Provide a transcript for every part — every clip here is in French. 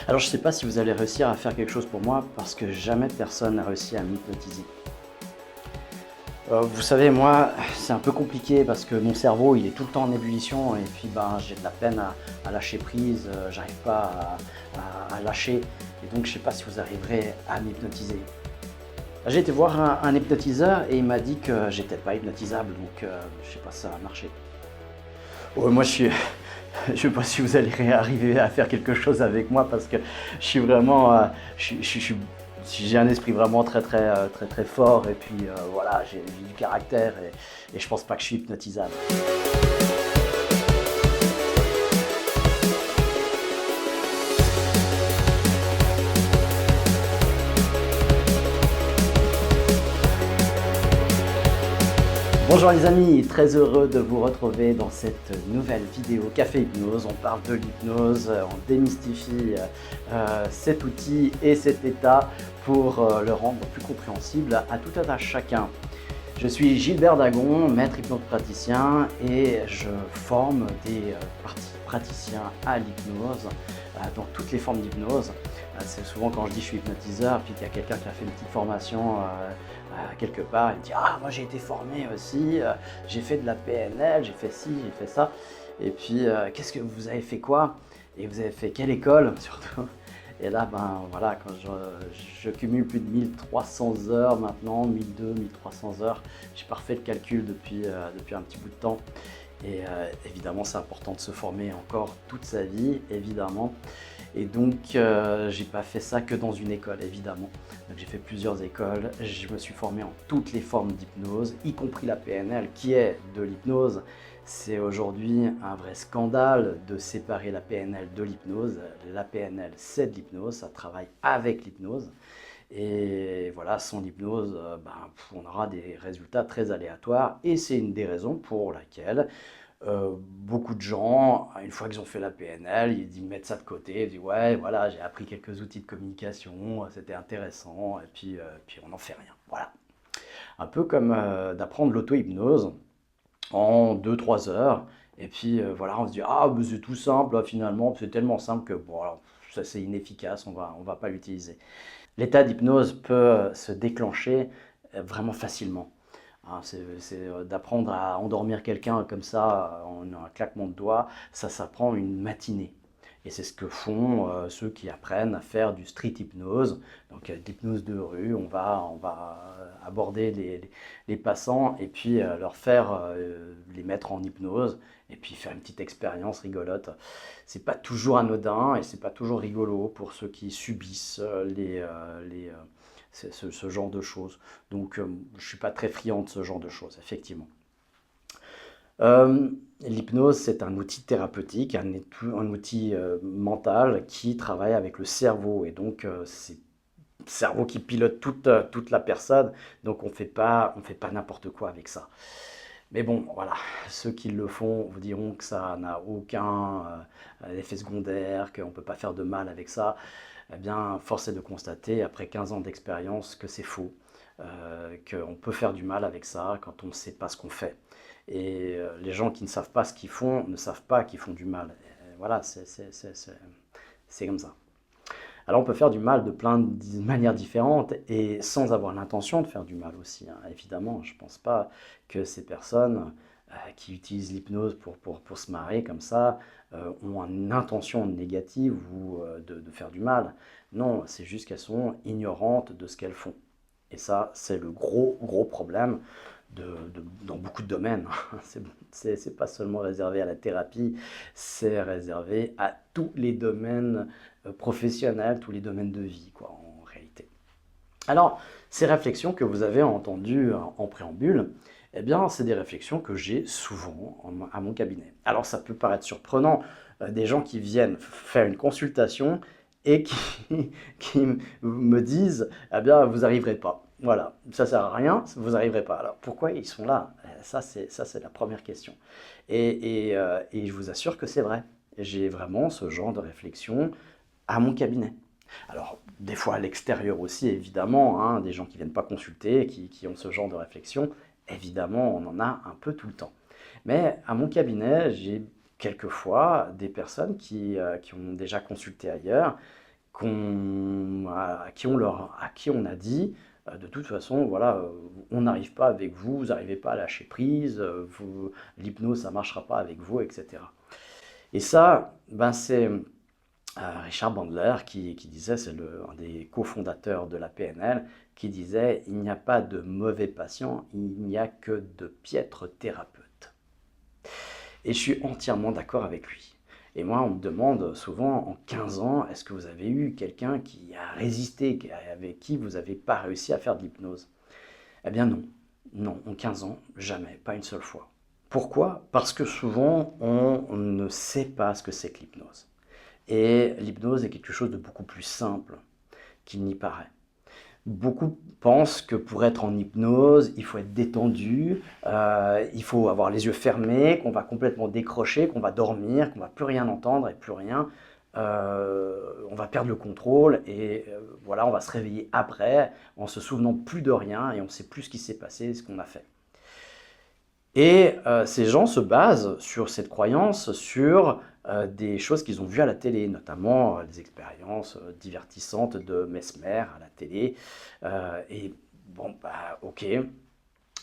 Alors je ne sais pas si vous allez réussir à faire quelque chose pour moi parce que jamais personne n'a réussi à m'hypnotiser. Vous savez, moi, c'est un peu compliqué parce que mon cerveau, il est tout le temps en ébullition et puis ben, j'ai de la peine à lâcher prise, j'arrive pas à lâcher et donc je ne sais pas si vous arriverez à m'hypnotiser. J'ai été voir un hypnotiseur et il m'a dit que j'étais pas hypnotisable, donc je sais pas si ça va marcher. Ouais, moi je sais pas si vous allez arriver à faire quelque chose avec moi parce que je suis vraiment, j'ai un esprit vraiment très fort et puis voilà, j'ai du caractère et je pense pas que je suis hypnotisable. Bonjour les amis, très heureux de vous retrouver dans cette nouvelle vidéo Café Hypnose. On parle de l'hypnose, on démystifie cet outil et cet état pour le rendre plus compréhensible à tout un tas chacun. Je suis Gilbert Dagon, maître hypnopraticien et je forme des praticiens à l'hypnose, dans toutes les formes d'hypnose. C'est souvent quand je dis je suis hypnotiseur, puis qu'il y a quelqu'un qui a fait une petite formation quelque part, il me dit ah moi j'ai été formé aussi, j'ai fait de la PNL, j'ai fait ci, j'ai fait ça. Et puis qu'est-ce que vous avez fait quoi? Et vous avez fait quelle école surtout? Et là, ben voilà, quand je cumule plus de 1300 heures maintenant, 1200, 1300 heures, j'ai pas refait le calcul depuis un petit bout de temps. Et évidemment, c'est important de se former encore toute sa vie, évidemment. Et donc, j'ai pas fait ça que dans une école, évidemment. Donc, j'ai fait plusieurs écoles. Je me suis formé en toutes les formes d'hypnose, y compris la PNL, qui est de l'hypnose. C'est aujourd'hui un vrai scandale de séparer la PNL de l'hypnose. La PNL, c'est de l'hypnose, ça travaille avec l'hypnose. Et voilà, sans l'hypnose, on aura des résultats très aléatoires. Et c'est une des raisons pour laquelle beaucoup de gens, une fois qu'ils ont fait la PNL, ils mettent ça de côté, ils disent ouais, voilà, j'ai appris quelques outils de communication, c'était intéressant, et puis on n'en fait rien. Voilà. Un peu comme d'apprendre l'auto-hypnose en 2-3 heures. Et puis voilà, on se dit, ah, c'est tout simple, finalement, c'est tellement simple que bon, alors, ça c'est inefficace, on va pas l'utiliser. L'état d'hypnose peut se déclencher vraiment facilement. Hein, c'est d'apprendre à endormir quelqu'un comme ça en un claquement de doigts, ça s'apprend une matinée. Et c'est ce que font ceux qui apprennent à faire du street hypnose, donc l'hypnose de rue. On va aborder les passants et puis leur faire les mettre en hypnose et puis faire une petite expérience rigolote. C'est pas toujours anodin et c'est pas toujours rigolo pour ceux qui subissent ce genre de choses. Donc je suis pas très friand de ce genre de choses, effectivement. L'hypnose, c'est un outil thérapeutique, un outil mental qui travaille avec le cerveau. Et donc, c'est le cerveau qui pilote toute la personne. Donc, on fait pas n'importe quoi avec ça. Mais bon, voilà, ceux qui le font vous diront que ça n'a aucun effet secondaire, qu'on ne peut pas faire de mal avec ça. Eh bien, force est de constater, après 15 ans d'expérience, que c'est faux, qu'on peut faire du mal avec ça quand on ne sait pas ce qu'on fait. Et les gens qui ne savent pas ce qu'ils font ne savent pas qu'ils font du mal. Et voilà, c'est comme ça. Alors on peut faire du mal de plein de manières différentes et sans avoir l'intention de faire du mal aussi, hein. Évidemment, je ne pense pas que ces personnes qui utilisent l'hypnose pour se marrer comme ça ont une intention négative ou de faire du mal. Non, c'est juste qu'elles sont ignorantes de ce qu'elles font. Et ça, c'est le gros problème dans beaucoup de domaines. C'est pas seulement réservé à la thérapie, c'est réservé à tous les domaines professionnels, tous les domaines de vie, quoi, en réalité. Alors, ces réflexions que vous avez entendues en préambule, eh bien, c'est des réflexions que j'ai souvent à mon cabinet. Alors, ça peut paraître surprenant, des gens qui viennent faire une consultation et qui me disent, eh bien, vous n'arriverez pas. Voilà, ça sert à rien, vous n'arriverez pas. Alors, pourquoi ils sont là? Ça, c'est la première question. Et je vous assure que c'est vrai. J'ai vraiment ce genre de réflexion à mon cabinet. Alors, des fois à l'extérieur aussi, évidemment, hein, des gens qui ne viennent pas consulter, qui ont ce genre de réflexion, évidemment, on en a un peu tout le temps. Mais à mon cabinet, j'ai quelquefois des personnes qui ont déjà consulté ailleurs, à qui on a dit, de toute façon, voilà, on n'arrive pas avec vous, vous n'arrivez pas à lâcher prise, l'hypnose, ça ne marchera pas avec vous, etc. Et ça, ben, c'est Richard Bandler qui disait, c'est un des cofondateurs de la PNL, qui disait, il n'y a pas de mauvais patients, il n'y a que de piètres thérapeutes. Et je suis entièrement d'accord avec lui. Et moi, on me demande souvent, en 15 ans, est-ce que vous avez eu quelqu'un qui a résisté, avec qui vous n'avez pas réussi à faire de l'hypnose? Eh bien non. Non, en 15 ans, jamais, pas une seule fois. Pourquoi? Parce que souvent, on ne sait pas ce que c'est que l'hypnose. Et l'hypnose est quelque chose de beaucoup plus simple qu'il n'y paraît. Beaucoup pensent que pour être en hypnose, il faut être détendu, il faut avoir les yeux fermés, qu'on va complètement décrocher, qu'on va dormir, qu'on ne va plus rien entendre et plus rien. On va perdre le contrôle et voilà, on va se réveiller après en se souvenant plus de rien et on ne sait plus ce qui s'est passé, ce qu'on a fait. Et ces gens se basent sur cette croyance, sur des choses qu'ils ont vues à la télé, notamment les expériences divertissantes de Mesmer à la télé. Et bon, bah ok,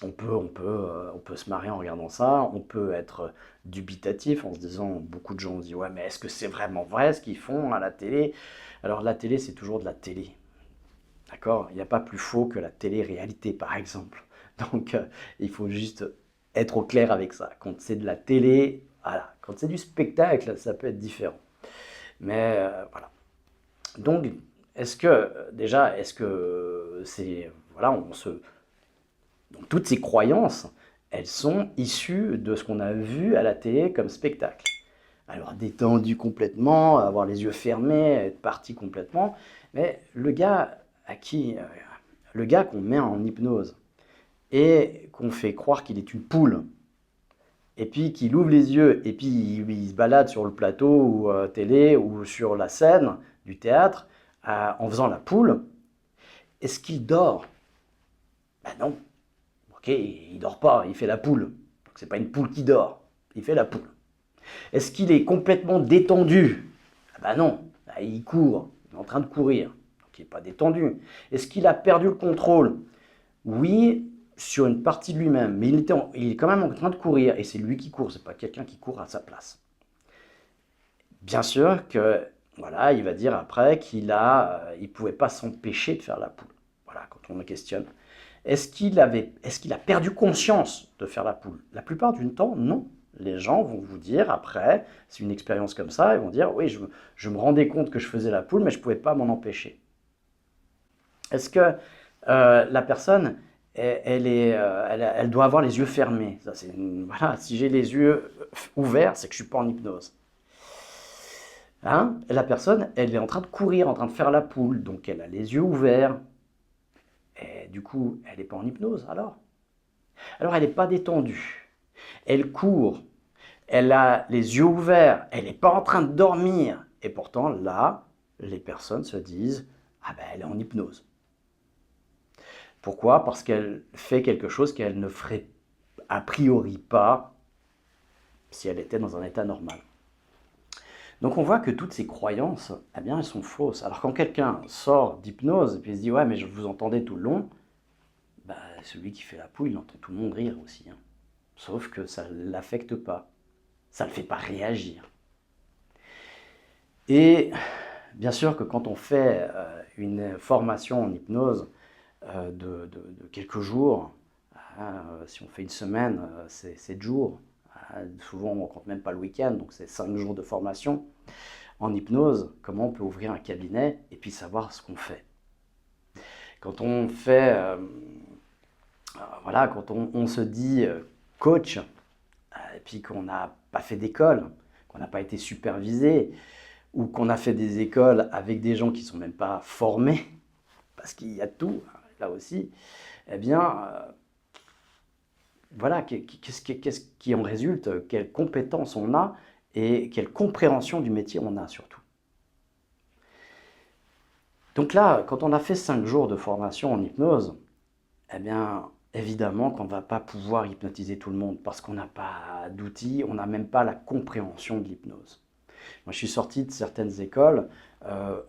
on peut se marrer en regardant ça, on peut être dubitatif en se disant, beaucoup de gens se disent, ouais, mais est-ce que c'est vraiment vrai ce qu'ils font à la télé? Alors la télé, c'est toujours de la télé. D'accord? Il n'y a pas plus faux que la télé-réalité, par exemple. Donc, il faut juste être au clair avec ça. Quand c'est de la télé, voilà. Quand c'est du spectacle, ça peut être différent. Mais voilà. Donc, est-ce que c'est, voilà, donc, toutes ces croyances, elles sont issues de ce qu'on a vu à la télé comme spectacle. Alors, détendu complètement, avoir les yeux fermés, être parti complètement. Mais le gars qu'on met en hypnose et qu'on fait croire qu'il est une poule, et puis qu'il ouvre les yeux, et puis il se balade sur le plateau ou télé ou sur la scène du théâtre en faisant la poule, est-ce qu'il dort? Ben non. Ok, il dort pas, il fait la poule. Donc c'est pas une poule qui dort, il fait la poule. Est-ce qu'il est complètement détendu? Ah ben non, là, il court, il est en train de courir, donc il n'est pas détendu. Est-ce qu'il a perdu le contrôle? Oui, sur une partie de lui-même, mais il est quand même en train de courir, et c'est lui qui court, c'est pas quelqu'un qui court à sa place. Bien sûr que, voilà, il va dire après il pouvait pas s'empêcher de faire la poule. Voilà, quand on le questionne. Est-ce qu'il a perdu conscience de faire la poule? La plupart du temps, non. Les gens vont vous dire après, c'est une expérience comme ça, ils vont dire oui, je me rendais compte que je faisais la poule, mais je ne pouvais pas m'en empêcher. Est-ce que la personne, elle doit avoir les yeux fermés? Ça, voilà, si j'ai les yeux ouverts, c'est que je ne suis pas en hypnose. Hein? La personne, elle est en train de courir, en train de faire la poule, donc elle a les yeux ouverts. Et du coup, elle n'est pas en hypnose alors. Alors elle n'est pas détendue. Elle court, elle a les yeux ouverts, elle n'est pas en train de dormir. Et pourtant, là, les personnes se disent, ah ben elle est en hypnose. Pourquoi? Parce qu'elle fait quelque chose qu'elle ne ferait a priori pas si elle était dans un état normal. Donc on voit que toutes ces croyances, eh bien, elles sont fausses. Alors quand quelqu'un sort d'hypnose et puis il se dit, ouais, mais je vous entendais tout le long, bah, celui qui fait la poule, il entend tout le monde rire aussi. Hein. Sauf que ça ne l'affecte pas. Ça ne le fait pas réagir. Et bien sûr que quand on fait une formation en hypnose de quelques jours, si on fait une semaine, c'est 7 jours. Souvent, on ne compte même pas le week-end, donc c'est 5 jours de formation. En hypnose, comment on peut ouvrir un cabinet et puis savoir ce qu'on fait. Quand on fait, voilà, quand on se dit coach, et puis qu'on n'a pas fait d'école, qu'on n'a pas été supervisé, ou qu'on a fait des écoles avec des gens qui ne sont même pas formés, parce qu'il y a tout, là aussi, eh bien, voilà, qu'est-ce qui en résulte? Quelles compétences on a et quelle compréhension du métier on a surtout. Donc là, quand on a fait 5 jours de formation en hypnose, eh bien, évidemment qu'on ne va pas pouvoir hypnotiser tout le monde parce qu'on n'a pas d'outils, on n'a même pas la compréhension de l'hypnose. Moi, je suis sorti de certaines écoles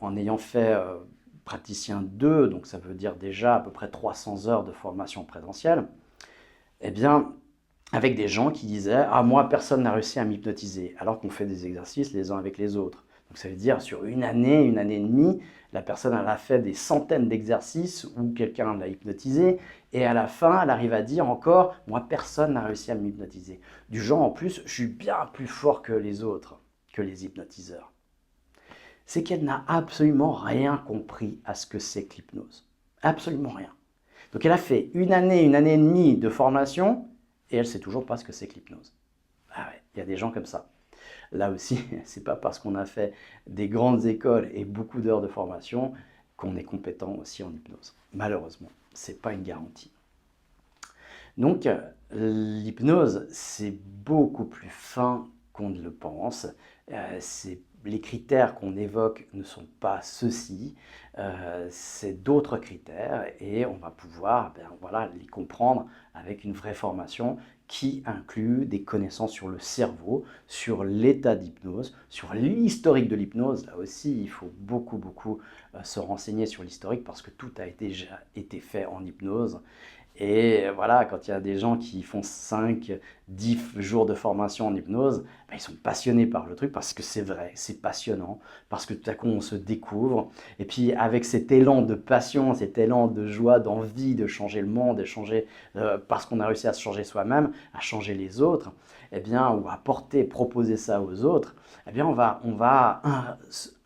en ayant fait praticien 2, donc ça veut dire déjà à peu près 300 heures de formation présentielle, eh bien, avec des gens qui disaient « Ah, moi, personne n'a réussi à m'hypnotiser », alors qu'on fait des exercices les uns avec les autres. Donc ça veut dire sur une année et demie, la personne elle a fait des centaines d'exercices où quelqu'un l'a hypnotisé et à la fin, elle arrive à dire encore « Moi, personne n'a réussi à m'hypnotiser ». Du genre, en plus, je suis bien plus fort que les autres, que les hypnotiseurs. C'est qu'elle n'a absolument rien compris à ce que c'est que l'hypnose. Absolument rien. Donc elle a fait une année et demie de formation et elle ne sait toujours pas ce que c'est que l'hypnose. Ah ouais, il y a des gens comme ça. Là aussi, c'est pas parce qu'on a fait des grandes écoles et beaucoup d'heures de formation qu'on est compétent aussi en hypnose. Malheureusement, ce n'est pas une garantie. Donc, l'hypnose, c'est beaucoup plus fin qu'on ne le pense. Les critères qu'on évoque ne sont pas ceux-ci, c'est d'autres critères et on va pouvoir les comprendre avec une vraie formation qui inclut des connaissances sur le cerveau, sur l'état d'hypnose, sur l'historique de l'hypnose. Là aussi, il faut beaucoup se renseigner sur l'historique parce que tout a déjà été fait en hypnose. Et voilà, quand il y a des gens qui font 5, 10 jours de formation en hypnose, ils sont passionnés par le truc parce que c'est vrai, c'est passionnant, parce que tout à coup on se découvre. Et puis avec cet élan de passion, cet élan de joie, d'envie de changer le monde, de changer, parce qu'on a réussi à se changer soi-même, à changer les autres, eh bien, ou à proposer ça aux autres, eh bien, on va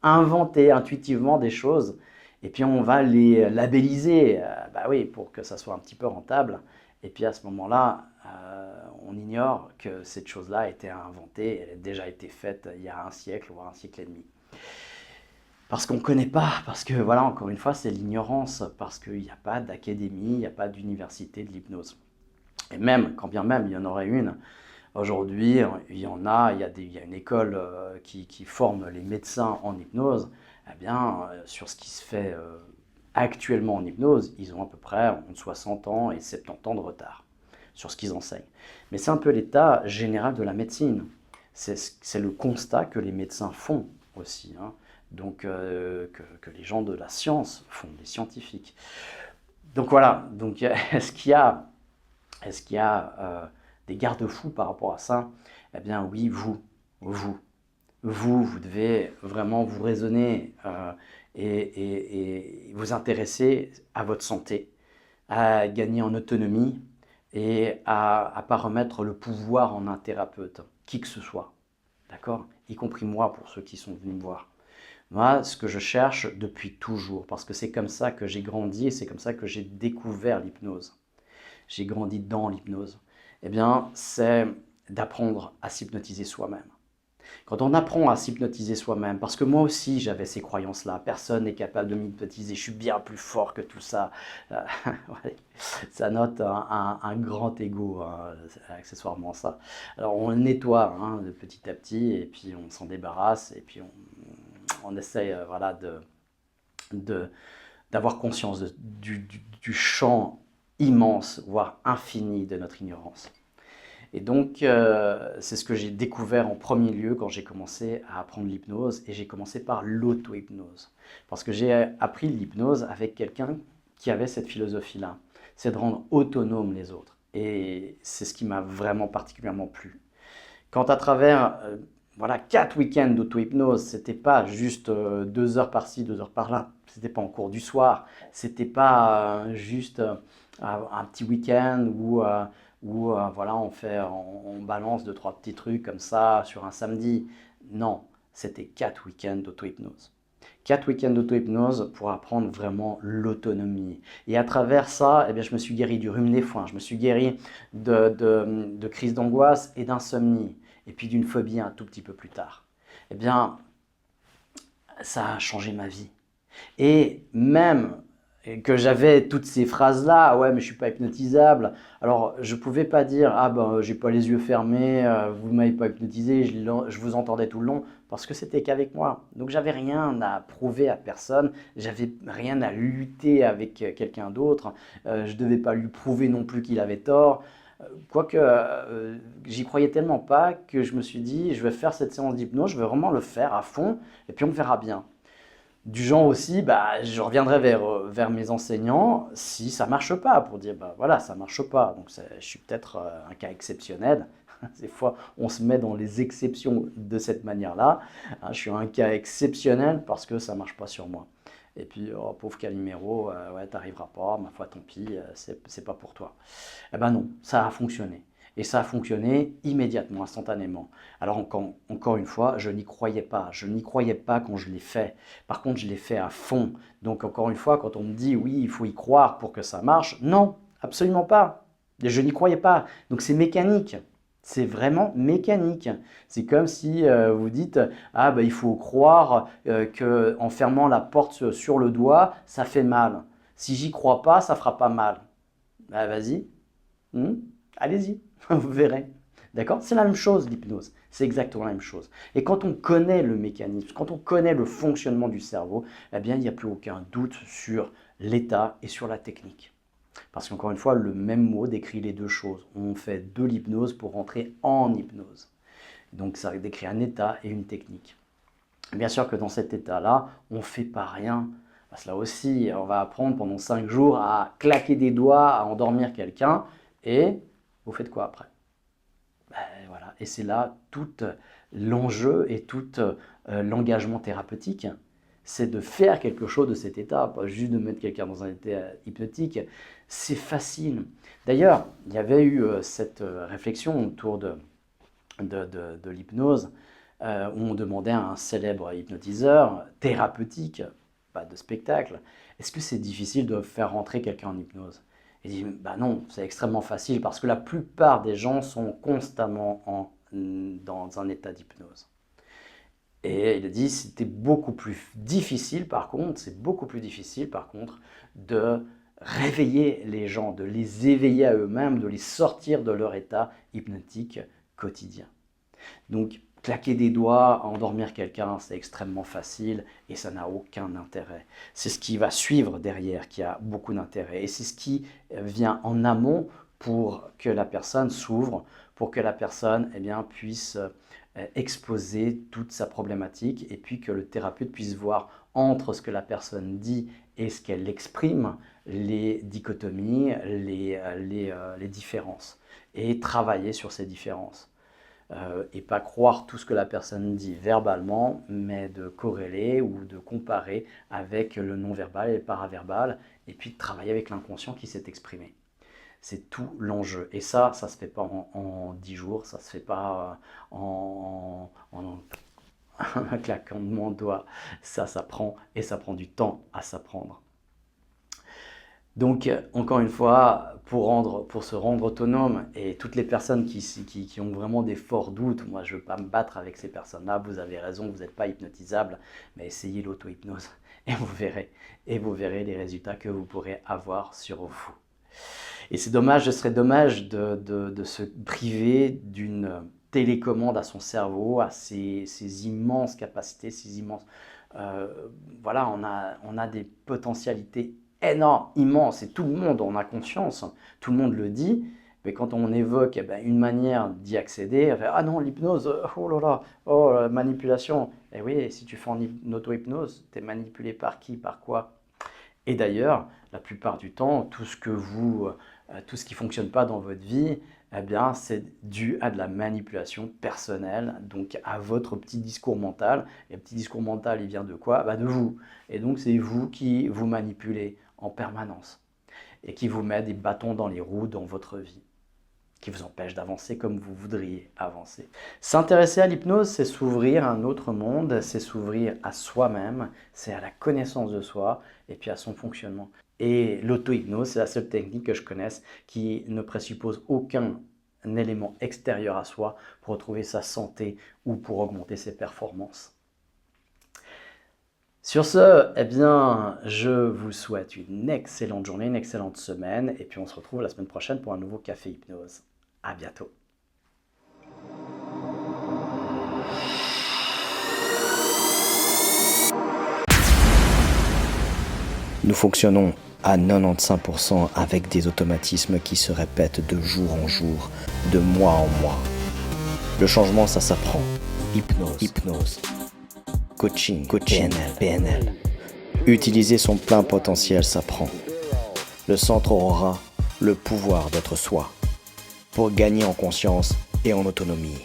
inventer intuitivement des choses. Et puis on va les labelliser, oui, pour que ça soit un petit peu rentable. Et puis à ce moment-là, on ignore que cette chose-là a été inventée, elle a déjà été faite il y a un siècle, voire un siècle et demi. Parce qu'on ne connaît pas, parce que voilà, encore une fois, c'est l'ignorance, parce qu'il n'y a pas d'académie, il n'y a pas d'université de l'hypnose. Et même, quand bien même il y en aurait une, aujourd'hui, il y a une école qui forme les médecins en hypnose. Eh bien, sur ce qui se fait actuellement en hypnose, ils ont à peu près entre 60 ans et 70 ans de retard sur ce qu'ils enseignent. Mais c'est un peu l'état général de la médecine. C'est le constat que les médecins font aussi, hein. Donc que les gens de la science font, les scientifiques. Donc voilà, donc, est-ce qu'il y a des garde-fous par rapport à ça? Eh bien oui, vous devez vraiment vous raisonner et vous intéresser à votre santé, à gagner en autonomie et à ne pas remettre le pouvoir en un thérapeute, qui que ce soit, d'accord? Y compris moi pour ceux qui sont venus me voir. Moi, ce que je cherche depuis toujours, parce que c'est comme ça que j'ai grandi et c'est comme ça que j'ai découvert l'hypnose. J'ai grandi dans l'hypnose. Eh bien, c'est d'apprendre à s'hypnotiser soi-même. Quand on apprend à s'hypnotiser soi-même, parce que moi aussi j'avais ces croyances-là, personne n'est capable de m'hypnotiser, je suis bien plus fort que tout ça. Ouais, ça note un grand ego, hein, accessoirement ça. Alors on le nettoie de petit à petit, et puis on s'en débarrasse, et puis on essaye d'avoir conscience du champ immense, voire infini de notre ignorance. Et donc, c'est ce que j'ai découvert en premier lieu quand j'ai commencé à apprendre l'hypnose, et j'ai commencé par l'auto-hypnose. Parce que j'ai appris l'hypnose avec quelqu'un qui avait cette philosophie-là, c'est de rendre autonomes les autres. Et c'est ce qui m'a vraiment particulièrement plu. Quand à travers 4 week-ends d'auto-hypnose, c'était pas juste 2 heures par-ci, 2 heures par-là, c'était pas en cours du soir, c'était pas juste un petit week-end où on balance 2-3 petits trucs comme ça sur un samedi. Non, c'était 4 week-ends d'auto-hypnose. 4 week-ends d'auto-hypnose pour apprendre vraiment l'autonomie. Et à travers ça, je me suis guéri du rhume des foins, je me suis guéri de crises d'angoisse et d'insomnie, et puis d'une phobie un tout petit peu plus tard. Ça a changé ma vie. Et même que j'avais toutes ces phrases-là, ouais, mais je suis pas hypnotisable. Alors, je pouvais pas dire, ah ben, j'ai pas les yeux fermés, vous m'avez pas hypnotisé, je vous entendais tout le long, parce que c'était qu'avec moi. Donc, j'avais rien à prouver à personne, j'avais rien à lutter avec quelqu'un d'autre, je devais pas lui prouver non plus qu'il avait tort. Quoique, j'y croyais tellement pas que je me suis dit, je vais faire cette séance d'hypnose, je vais vraiment le faire à fond, et puis on verra bien. Du genre aussi, bah, je reviendrai vers mes enseignants si ça marche pas, pour dire, bah voilà, ça marche pas. Donc je suis peut-être un cas exceptionnel. Des fois, on se met dans les exceptions de cette manière-là. Hein, je suis un cas exceptionnel parce que ça marche pas sur moi. Et puis, oh, pauvre Calimero, ouais, t'arriveras pas, ma foi, tant pis, c'est pas pour toi. Eh ben non, ça a fonctionné. Et ça a fonctionné immédiatement, instantanément. Alors encore une fois, je n'y croyais pas. Je n'y croyais pas quand je l'ai fait. Par contre, je l'ai fait à fond. Donc encore une fois, quand on me dit oui, il faut y croire pour que ça marche, non, absolument pas. Et je n'y croyais pas. Donc c'est mécanique. C'est vraiment mécanique. C'est comme si vous dites ah ben il faut croire que en fermant la porte sur le doigt, ça fait mal. Si j'y crois pas, ça fera pas mal. Bah vas-y, hmm, allez-y, vous verrez. D'accord? C'est la même chose l'hypnose. C'est exactement la même chose. Et quand on connaît le mécanisme, quand on connaît le fonctionnement du cerveau, eh bien il n'y a plus aucun doute sur l'état et sur la technique. Parce qu'encore une fois, le même mot décrit les deux choses. On fait de l'hypnose pour rentrer en hypnose. Donc ça décrit un état et une technique. Bien sûr que dans cet état-là, on ne fait pas rien. Parce que là aussi, on va apprendre pendant 5 jours à claquer des doigts, à endormir quelqu'un. Et vous faites quoi après? Ben, voilà. Et c'est là tout l'enjeu et tout l'engagement thérapeutique. C'est de faire quelque chose de cet état, pas juste de mettre quelqu'un dans un état hypnotique. C'est facile. D'ailleurs, il y avait eu cette réflexion autour de l'hypnose où on demandait à un célèbre hypnotiseur thérapeutique, pas de spectacle, est-ce que c'est difficile de faire rentrer quelqu'un en hypnose? Il dit, bah non, c'est extrêmement facile parce que la plupart des gens sont constamment dans un état d'hypnose. Et il a dit, c'était beaucoup plus difficile par contre, c'est beaucoup plus difficile par contre de réveiller les gens, de les éveiller à eux-mêmes, de les sortir de leur état hypnotique quotidien. Donc, claquer des doigts, endormir quelqu'un, c'est extrêmement facile et ça n'a aucun intérêt. C'est ce qui va suivre derrière qui a beaucoup d'intérêt. Et c'est ce qui vient en amont pour que la personne s'ouvre, pour que la personne puisse exposer toute sa problématique et puis que le thérapeute puisse voir entre ce que la personne dit et ce qu'elle exprime, les dichotomies, les différences et travailler sur ces différences. Et pas croire tout ce que la personne dit verbalement, mais de corréler ou de comparer avec le non-verbal et le paraverbal, et puis de travailler avec l'inconscient qui s'est exprimé. C'est tout l'enjeu. Et ça ne se fait pas en 10 jours, ça ne se fait pas en un claquement de doigts. Ça s'apprend et ça prend du temps à s'apprendre. Donc, encore une fois, pour se rendre autonome, et toutes les personnes qui ont vraiment des forts doutes, moi je ne veux pas me battre avec ces personnes-là, vous avez raison, vous n'êtes pas hypnotisable, mais essayez l'auto-hypnose et vous verrez les résultats que vous pourrez avoir sur vous. Et c'est dommage, ce serait dommage de se priver d'une télécommande à son cerveau, à ses immenses capacités, ses immenses... voilà, on a des potentialités énorme, immense, et tout le monde en a conscience, tout le monde le dit, mais quand on évoque une manière d'y accéder, on fait, ah non, l'hypnose, oh là là, oh la manipulation. Et oui, si tu fais une auto-hypnose, tu es manipulé par qui, par quoi? Et d'ailleurs, la plupart du temps, tout ce qui ne fonctionne pas dans votre vie, c'est dû à de la manipulation personnelle, donc à votre petit discours mental. Et le petit discours mental, il vient de quoi? De vous. Et donc, c'est vous qui vous manipulez en permanence et qui vous met des bâtons dans les roues dans votre vie, qui vous empêche d'avancer comme vous voudriez avancer. S'intéresser à l'hypnose, c'est s'ouvrir à un autre monde, c'est s'ouvrir à soi-même, c'est à la connaissance de soi et puis à son fonctionnement. Et l'auto-hypnose, c'est la seule technique que je connaisse qui ne présuppose aucun élément extérieur à soi pour retrouver sa santé ou pour augmenter ses performances. Sur ce, je vous souhaite une excellente journée, une excellente semaine, et puis on se retrouve la semaine prochaine pour un nouveau Café Hypnose. À bientôt. Nous fonctionnons à 95% avec des automatismes qui se répètent de jour en jour, de mois en mois. Le changement, ça s'apprend. Hypnose. Coaching, PNL. Utiliser son plein potentiel s'apprend. Le centre aura le pouvoir d'être soi, pour gagner en conscience et en autonomie.